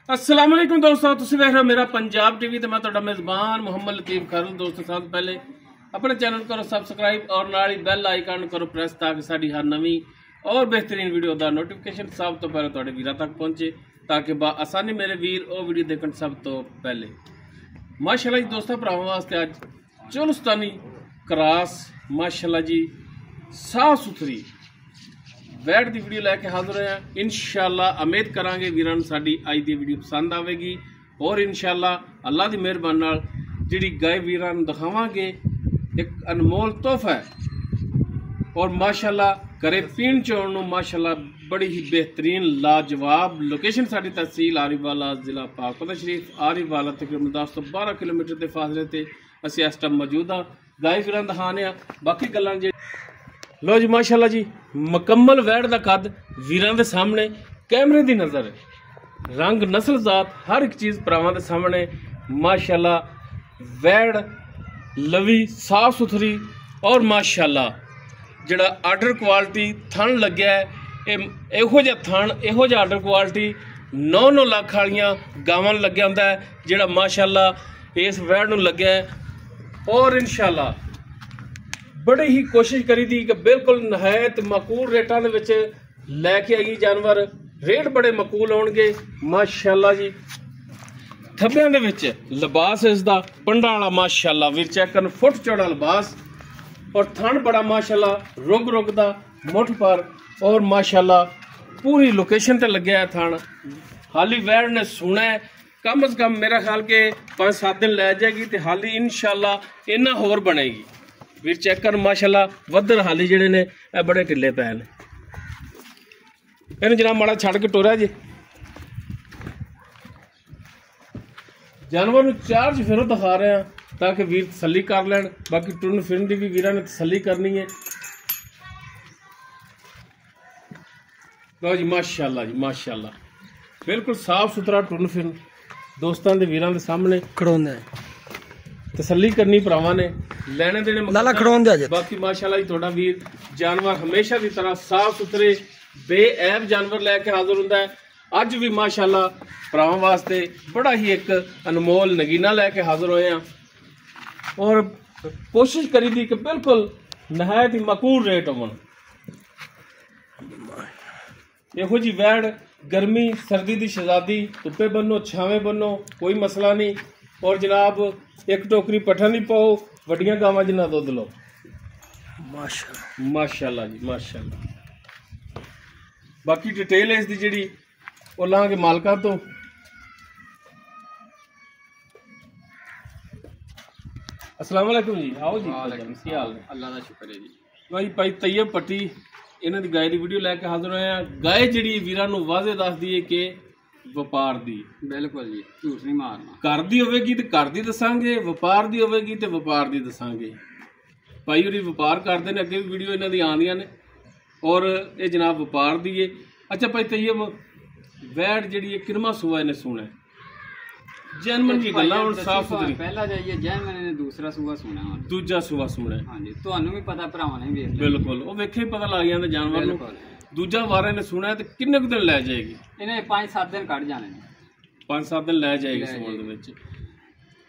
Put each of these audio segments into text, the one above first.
अस्सलाम वालेकुम दोस्तों, तुसीं देख रहे हो मेरा पंजाब टीवी ते मैं तुहाडा मेज़बान मुहम्मद लतीफ खारुल। दोस्तों सब तो पहले अपने चैनल करो सब्सक्राइब और नाल ही बैल आइकन करो प्रेस ताकि साडी हर नवी और बेहतरीन वीडियो का नोटिफिकेशन सब तो पहले तुहाडे वीरां तक पहुंचे, ताकि आसानी मेरे वीर वो वीडियो देखण सब तो पहले। माशाल्लाह जी दोस्तों, भरावां वास्ते अज चोलस्तानी क्रॉस माशाल्लाह जी साफ सुथरी वैट की वीडियो लैके हाजिर हैं। इंशाअल्लाह उम्मीद करांगे वीरां नूं साडी अज दी वीडियो पसंद आवेगी और इंशाअल्लाह अल्लाह दी मेहरबानी नाल जिहड़ी गाय वीरां नूं दिखावांगे एक अनमोल तोहफा है। और माशाअल्लाह घरे पीण चोण नूं माशाअल्लाह बड़ी ही बेहतरीन लाजवाब लोकेशन साडी तहसील आरीवाला जिला पाकपता शरीफ आरीवाला तकरीबन 10 तो 12 किलोमीटर के फासले ते असीं इस टाइम मौजूद हाँ। गाय वीरां दिखाने आ बाकी गल्लां जे लो जी माशाल्लाह जी मुकम्मल वैड़ का कद वीरां दे सामने कैमरे की नज़र रंग नस्ल जात हर एक चीज़ भरावां दे सामने माशाल्लाह वैड़ लवी साफ सुथरी और माशाल्लाह जिहड़ा आर्डर क्वालिटी थन लग्या है इहो जिहा थन इहो जिहा आर्डर क्वालिटी 9-9 लाख वालियां गावां लग्या हुंदा है जिहड़ा माशाल्लाह इस वैड़ नूं लग्या है। और इंशाल्लाह बड़ी ही कोशिश करी थी कि बिल्कुल नहायत मकूल रेटा दे विच लैके आई जानवर, रेट बड़े मकूल होणगे माशाल्लाह जी। थब्बियां दे विच लिबास इसदा पंडा वाला माशाल्लाह वीर चेक करन फुट चौड़ा लिबास और थन बड़ा माशाल्लाह रुग रुग दा मुठ पर और माशाल्लाह पूरी लोकेशन ते लग्या है थन। हाली वैड़ ने सुना है कम अज कम मेरा ख्याल के 5-7 दिन लै जाएगी तो हाली इंशाल्लाह इन्ना होर बनेगी। वीर चेक कर माशाल्लाह वधर हाली जिहड़े ने बड़े ढिले पै ने। इन्हूं जनाब माड़ा छड़ के टोरिया जी जानवर नूं चार्ज फिर दिखा रहे हैं ताकि वीर तसली कर लैन। बाकी टुरन फिरन की भी वीरां ने तसली करनी है। लो जी माशाल्लाह बिल्कुल साफ सुथरा टुरन फिरन दोस्तों के वीरां दे सामने खड़ोंदा है। तसली करनी भरावां ने लेने देने लाला खड़ोन दे। बाकी माशाल्लाह थोड़ा वीर जानवर हमेशा की तरह साफ सुथरे बेऐब जानवर लैके हाजिर हुंदा है। अज भी माशाल्लाह भरावां वास्ते बड़ा ही एक अनमोल नगीना लैके हाजिर होए हैं और कोशिश करी थी कि बिल्कुल नहायत ही मकूल रेट होवन। इहो जी वैड़ गर्मी सर्दी की शहजादी, धुप्पे बनो छावे बनो कोई मसला नहीं। और जनाब एक टोकरी पठन ही पाओ वड्डियां गावां जिन्ना दुध लो माशाल्लाह जी माशाल्लाह। बाकी डिटेल इसकी जिहड़ी वो लांगे मालका तो। अस्सलाम वालेकुम जी, आओ जी की हाल है? अल्लाह का शुक्र है जी। भाई तैयब पट्टी इन्हां दी गाय की वीडियो लैके हाजिर होए हैं। गाय जिहड़ी वीरां नूं वाज़े दस दी है कि व्यापार दी बिल्कुल जी झूठ नहीं मारना। घर दी होवेगी तो घर दी दसांगे, व्यापार दी होवेगी तो व्यापार दी दसांगे। भाई होरी व्यापार करते हैं, अगे भी वीडियो इन्हां दी आंदियां ने और ये जनाब व्यापार दी है। अच्छा भाई तैयब वैड़ जिहड़ी किरमा सूआ इन्हें सुना है जैनमन की गल्लां हुण साफ सुथरी पहला जाइए जैनमन ने दूसरा सूआ सुना है दूजा सूआ सुना है। हां जी तुहानू भी पता भरावां ने वेख बिल्कुल वो वेखे ही पता लग जांदा जानवर नूं। दूजा वारे ने सुना है तो किन्ने कुछ दिन लै जाएगी? इन्हें 5-7 दिन कट जाने 5-7 दिन लै जाएगी सूण दे विच।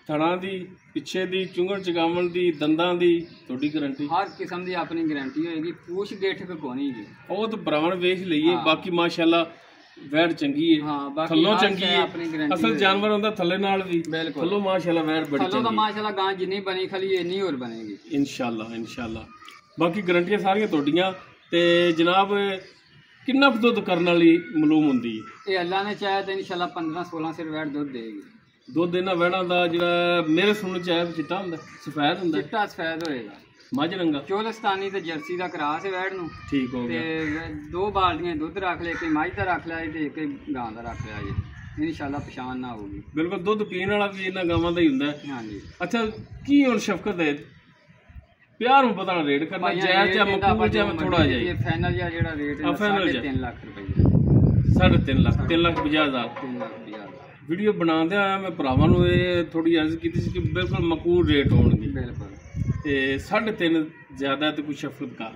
थणा दी पिछे दी चुंगण चगावण दी दंदां दी थोड़ी गारंटी हर किस्म दी अपनी गारंटी होएगी। पूछ गेठ पे कोनी जी वो तो ब्राह्मण वेख लईए। बाकी माशाल्लाह वैड़ चंगी है। हां थल्लों चंगी है। असल जानवर हुंदा थल्ले नाल भी थल्लों माशाल्लाह वैड़ बड़ी चंगी। थल्लों तो माशाल्लाह गां जिन्नी बनी खली इन्नी और बनेगी इंशाल्लाह। बाकी गारंटियां सारियां तोड़ियां ते जनाब किन्ना दुध करने वाली मालूम होंदी है? ये अल्लाह ने चाहे तो इंशाल्लाह 15-16 सिर वैट दुध देगी। दुध इन्हां वैड़ां दा जिहड़ा मेरे सुनने च आया चिट्टा हुंदा सफेद हुंदा चिट्टा सफेद होएगा मझ रंगा चोलस्तानी ते जर्सी दा क्रॉस है वैड़ नूं। ठीक हो गया। ते 2 बाल्टियां दुध रख ले, कोई मझ दा रख लिया ते एक गां दा रख लिया जी। इंशाल्लाह पहचान ना होगी। बिल्कुल दुध पीने वाला भी इन्हां गावां दा ही हुंदा है। हां जी। अच्छा की हुण शफकत है प्यार में पता रेट करना जायज या मकबूल या थोड़ा जाए? ये फाइनल या जेड़ा रेट है 3.5 लाख रुपए 3.5 लाख 3,50,000 वीडियो बनाते आया मैं भरावां नूं थोड़ी अर्ज की थी कि बिल्कुल मकबूल रेट होणगे। बिल्कुल 3.5 ज़्यादा तो कोई शफकत कर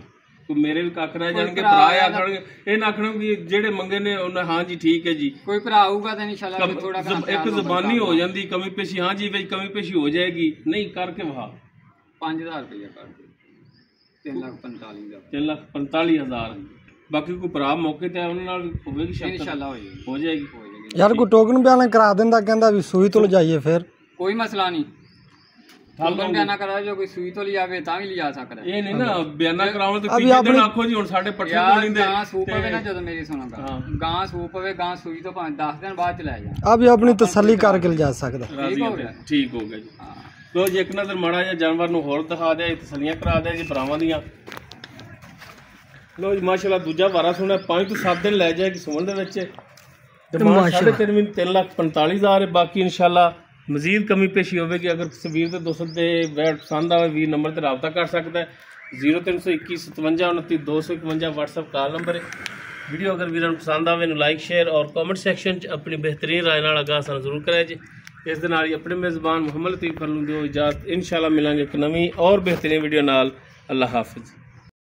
ਕੋਈ ਮੇਰੇ ਵੀ ਕੱਖ ਰਹਿ ਜਾਣਗੇ, ਭਰਾ ਆਖਣਗੇ, ਇਹ ਨਾ ਆਖਣ ਵੀ ਜਿਹੜੇ ਮੰਗੇ ਨੇ ਉਹਨਾਂ ਹਾਂ ਜੀ ਠੀਕ ਹੈ ਜੀ। ਕੋਈ ਭਰਾ ਆਊਗਾ ਤਾਂ ਇਨਸ਼ਾਅੱਲਾ ਥੋੜਾ ਇੱਕ ਜ਼ਬਾਨੀ ਹੋ ਜਾਂਦੀ ਕਮੀ ਪੇਸ਼ੀ, ਹਾਂ ਜੀ ਵਿੱਚ ਕਮੀ ਪੇਸ਼ੀ ਹੋ ਜਾਏਗੀ, ਨਹੀਂ ਕਰਕੇ ਵਹਾ 5000 ਰੁਪਇਆ ਕਰ ਦੇ 3,45,000 3,45,000। ਬਾਕੀ ਕੋਈ ਭਰਾ ਮੌਕੇ ਤੇ ਉਹਨਾਂ ਨਾਲ ਹੋਵੇਗੀ ਸ਼ਰਤ, ਇਨਸ਼ਾਅੱਲਾ ਹੋ ਜਾਏਗੀ। ਯਾਰ ਕੋਈ ਟੋਕਨ ਬਿਆਨ ਕਰਾ ਦਿੰਦਾ, ਕਹਿੰਦਾ ਵੀ ਸੂਈ ਤੋਂ ਲਜਾਈਏ, ਫਿਰ ਕੋਈ ਮਸਲਾ ਨਹੀਂ। ਟੋਕਨ ਬਿਆਨਾ ਕਰਾ, ਜੋ ਕੋਈ ਸੂਈ ਤੋਂ ਲਿਆਵੇ ਤਾਂ ਵੀ ਲਿਜਾ ਸਕਦਾ। ਇਹ ਨਹੀਂ ਨਾ ਬਿਆਨਾ ਕਰਾਉਣ ਤੇ ਤੀਜੇ ਦਿਨ ਆਖੋ ਜੀ ਹੁਣ ਸਾਡੇ ਪੱਠੇ ਕੋਲ ਨਹੀਂ ਗਾਂ ਸੂਪ ਪਵੇ ਨਾ, ਜਦੋਂ ਮੇਰੀ ਸੁਣੋ ਗਾਂ ਸੂਪ ਪਵੇ, ਗਾਂ ਸੂਈ ਤੋਂ ਭਾਵੇਂ 10 ਦਿਨ ਬਾਅਦ ਚ ਲੈ ਜਾ, ਆ ਵੀ ਆਪਣੀ ਤਸੱਲੀ ਕਰਕੇ ਲਿਜਾ ਸਕਦਾ। ਠੀਕ ਹੋ ਗਿਆ ਜੀ। ਲੋ ਜੀ ਇੱਕ ਨਜ਼ਰ ਮਾੜਾ ਜਿਹਾ ਜਾਨਵਰ ਨੂੰ ਹੋਰ ਦਿਖਾ ਦਿਆ, ਤਸੱਲੀਆਂ ਕਰਾ ਦਿਆ ਜੀ ਭਰਾਵਾਂ ਦੀਆਂ। ਲੋ ਜੀ ਮਾਸ਼ਾਅੱਲਾ ਦੂਜਾ ਵਾਰਾ ਸੁਣਿਆ 5 ਤੋਂ 7 ਦਿਨ ਲੈ ਜਾਏਗੀ ਸੁਣ ਦੇ ਵਿੱਚ। ਡਿਮਾਂਡ 3,45,000 ਹੈ। ਬਾਕੀ ਇਨਸ਼ਾਅੱਲਾ ਮਜ਼ੀਦ ਕਮੀ ਪੇਸ਼ੀ ਹੋਵੇਗੀ। ਅਗਰ ਕਿਸੇ ਵੀਰ ਦੇ ਦੋਸਤ ਦੇ ਵੈਟ ਪਸੰਦ ਆਵੇ, ਵੀਰ ਨੰਬਰ ਤੇ ਰਾਬਤਾ ਕਰ ਸਕਦਾ ਹੈ। 0321 57 29 251 WhatsApp ਕਾਲ ਨੰਬਰ ਹੈ। ਵੀਡੀਓ ਅਗਰ ਵੀਰਾਂ ਨੂੰ ਪਸੰਦ ਆਵੇ ਨੂੰ ਲਾਈਕ ਸ਼ੇਅਰ ਔਰ ਕਮੈਂਟ ਸੈਕਸ਼ਨ 'ਚ ਆਪਣੀ ਬਿਹਤਰੀਨ ਰਾਏ ਨਾਲ ਆਗਾਹ ਸਾਨੂੰ ਜ਼ਰੂਰ ਕਰਿਆ ਜੀ। ਇਸ ਦੇ ਨਾਲ ਹੀ ਆਪਣੇ ਮੇਜ਼ਬਾਨ ਮੁਹੰਮਦ ਲਤੀਫ ਫਰਲੂ ਦਿਓ ਇਜਾਜ਼ਤ। ਇਨਸ਼ਾਅੱਲਾ ਮਿਲਾਂਗੇ ਇੱਕ ਨਵੀਂ ਔਰ ਬਿਹਤਰੀਨ ਵੀਡੀਓ ਨਾਲ। ਅੱਲਾਹ ਹਾਫਿਜ਼।